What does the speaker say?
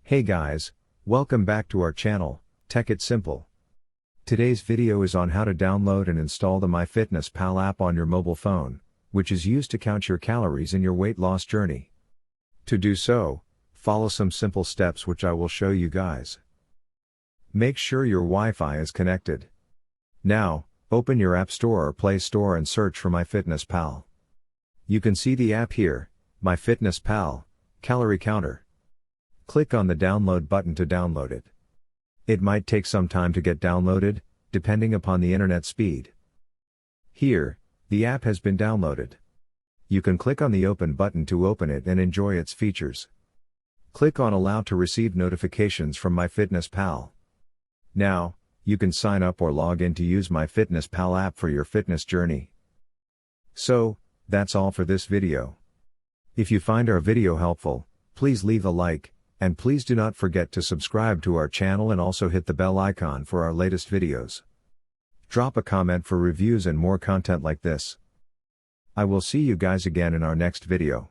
Hey guys, welcome back to our channel, Tech It Simple. Today's video is on how to download and install the MyFitnessPal app on your mobile phone, which is used to count your calories in your weight loss journey. To do so, follow some simple steps which I will show you guys. Make sure your Wi-Fi is connected. Now, open your App Store or Play Store and search for MyFitnessPal. You can see the app here, MyFitnessPal, Calorie Counter. Click on the download button to download it. It might take some time to get downloaded, depending upon the internet speed. Here, the app has been downloaded. You can click on the open button to open it and enjoy its features. Click on allow to receive notifications from MyFitnessPal. Now, you can sign up or log in to use MyFitnessPal app for your fitness journey. So, that's all for this video. If you find our video helpful, please leave a like, and please do not forget to subscribe to our channel and also hit the bell icon for our latest videos. Drop a comment for reviews and more content like this. I will see you guys again in our next video.